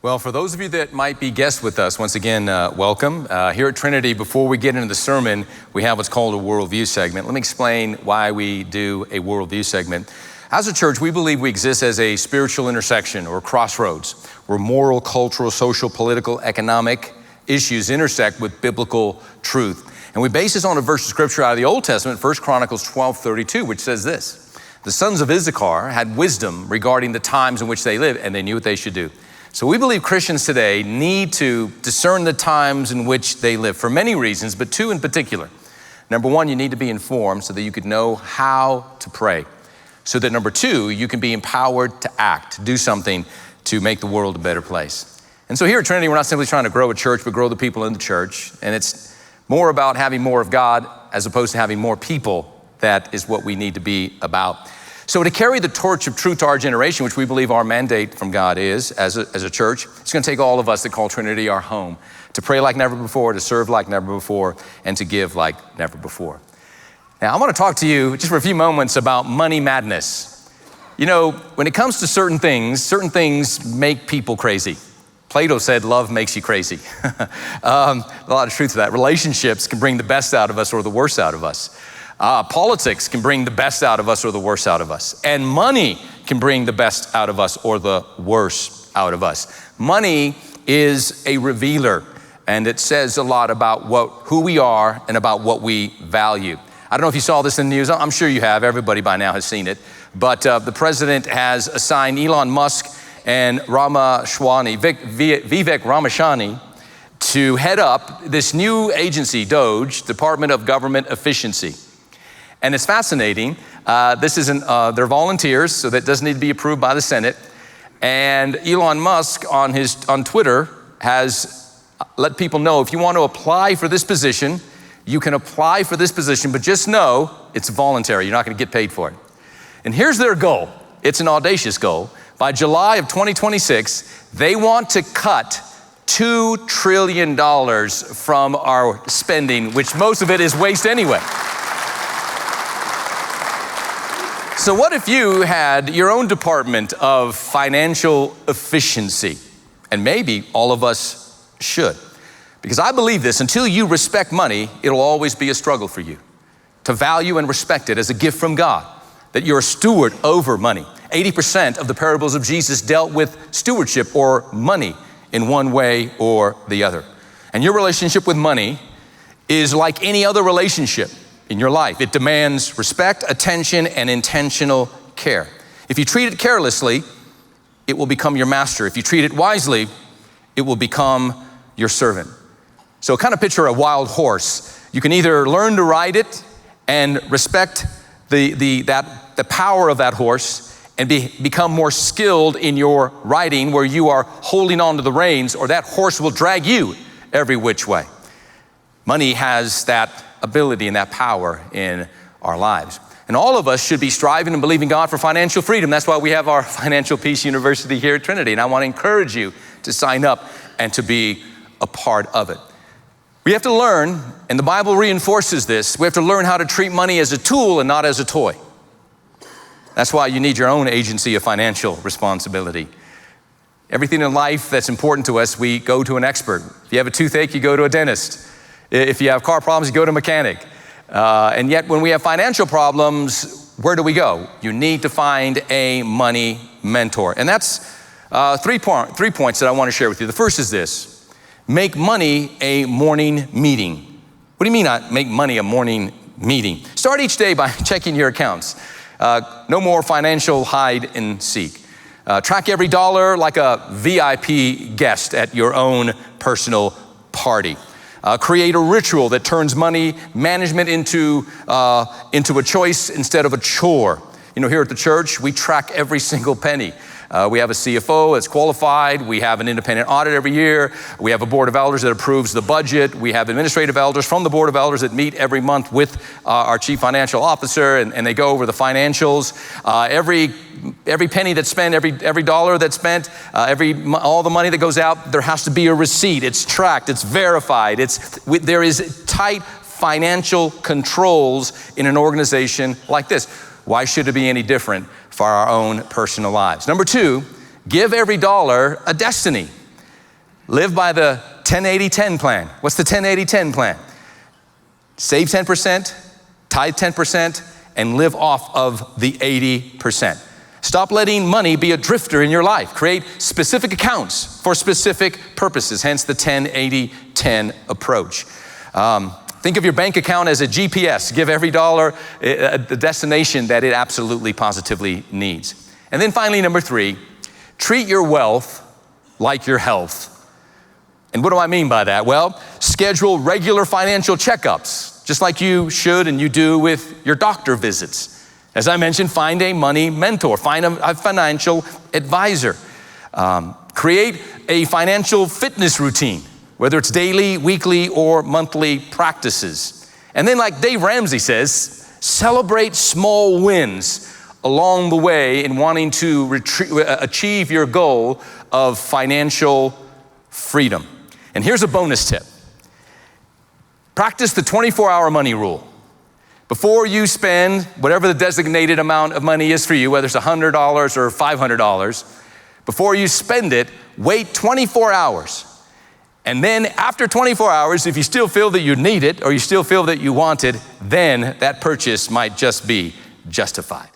Well, for those of you that might be guests with us, once again, welcome. Here at Trinity, before we get into the sermon, we have what's called a Worldview segment. Let me explain why we do a Worldview segment. As a church, we believe we exist as a spiritual intersection or crossroads where moral, cultural, social, political, economic issues intersect with biblical truth. And we base this on a verse of scripture out of the Old Testament, 1 Chronicles 12:32, which says this: the sons of Issachar had wisdom regarding the times in which they lived, and they knew what they should do. So we believe Christians today need to discern the times in which they live for many reasons, but two in particular. Number one, you need to be informed so that you could know how to pray. So that number two, you can be empowered to act, to do something to make the world a better place. And so here at Trinity, we're not simply trying to grow a church, but grow the people in the church. And it's more about having more of God as opposed to having more people. That is what we need to be about. So to carry the torch of truth to our generation, which we believe our mandate from God is as a church, it's going to take all of us that call Trinity our home to pray like never before, to serve like never before, and to give like never before. Now, I want to talk to you just for a few moments about money madness. You know, when it comes to certain things make people crazy. Plato said love makes you crazy. A lot of truth to that. Relationships can bring the best out of us or the worst out of us. Politics can bring the best out of us or the worst out of us. And money can bring the best out of us or the worst out of us. Money is a revealer, and it says a lot about who we are and about what we value. I don't know if you saw this in the news. I'm sure you have. Everybody by now has seen it. But the president has assigned Elon Musk and Vivek Ramaswamy to head up this new agency, DOGE, Department of Government Efficiency. And it's fascinating. They're volunteers, so that doesn't need to be approved by the Senate. And Elon Musk on Twitter has let people know, if you want to apply for this position, you can apply for this position, but just know it's voluntary. You're not going to get paid for it. And here's their goal. It's an audacious goal. By July of 2026, they want to cut $2 trillion from our spending, which most of it is waste anyway. So what if you had your own department of financial efficiency? And maybe all of us should. Because I believe this, until you respect money, it'll always be a struggle for you to value and respect it as a gift from God, that you're a steward over money. 80% of the parables of Jesus dealt with stewardship or money in one way or the other. And your relationship with money is like any other relationship in your life. It demands respect, attention, and intentional care. If you treat it carelessly, it will become your master. If you treat it wisely, it will become your servant. So kind of picture a wild horse. You can either learn to ride it and respect the power of that horse and become more skilled in your riding, where you are holding on to the reins, or that horse will drag you every which way. Money has that ability and that power in our lives. And all of us should be striving and believing God for financial freedom. That's why we have our Financial Peace University here at Trinity. And I want to encourage you to sign up and to be a part of it. We have to learn, and the Bible reinforces this, we have to learn how to treat money as a tool and not as a toy. That's why you need your own agency of financial responsibility. Everything in life that's important to us, we go to an expert. If you have a toothache, you go to a dentist. If you have car problems, you go to a mechanic. And yet when we have financial problems, where do we go? You need to find a money mentor. And that's three points that I want to share with you. The first is this: make money a morning meeting. What do you mean make money a morning meeting? Start each day by checking your accounts. No more financial hide and seek. Track every dollar like a VIP guest at your own personal party. Create a ritual that turns money management into a choice instead of a chore. You know, here at the church, we track every single penny. We have a CFO that's qualified. We have an independent audit every year. We have a board of elders that approves the budget. We have administrative elders from the board of elders that meet every month with our chief financial officer, and they go over the financials. Every penny that's spent, every dollar that's spent, all the money that goes out, there has to be a receipt. It's tracked. It's verified. There is tight financial controls in an organization like this. Why should it be any different for our own personal lives? Number two, give every dollar a destiny. Live by the 10-80-10 plan. What's the 10-80-10 plan? Save 10%, tithe 10%, and live off of the 80%. Stop letting money be a drifter in your life. Create specific accounts for specific purposes, hence the 10-80-10 approach. Think of your bank account as a GPS. Give every dollar the destination that it absolutely, positively needs. And then finally, number 3, treat your wealth like your health. And what do I mean by that? Well, schedule regular financial checkups, just like you should and you do with your doctor visits. As I mentioned, find a money mentor, find a financial advisor. Create a financial fitness routine, whether it's daily, weekly, or monthly practices. And then, like Dave Ramsey says, celebrate small wins along the way in wanting to achieve your goal of financial freedom. And here's a bonus tip. Practice the 24-hour money rule. Before you spend whatever the designated amount of money is for you, whether it's $100 or $500, before you spend it, wait 24 hours. And then after 24 hours, if you still feel that you need it or you still feel that you want it, then that purchase might just be justified.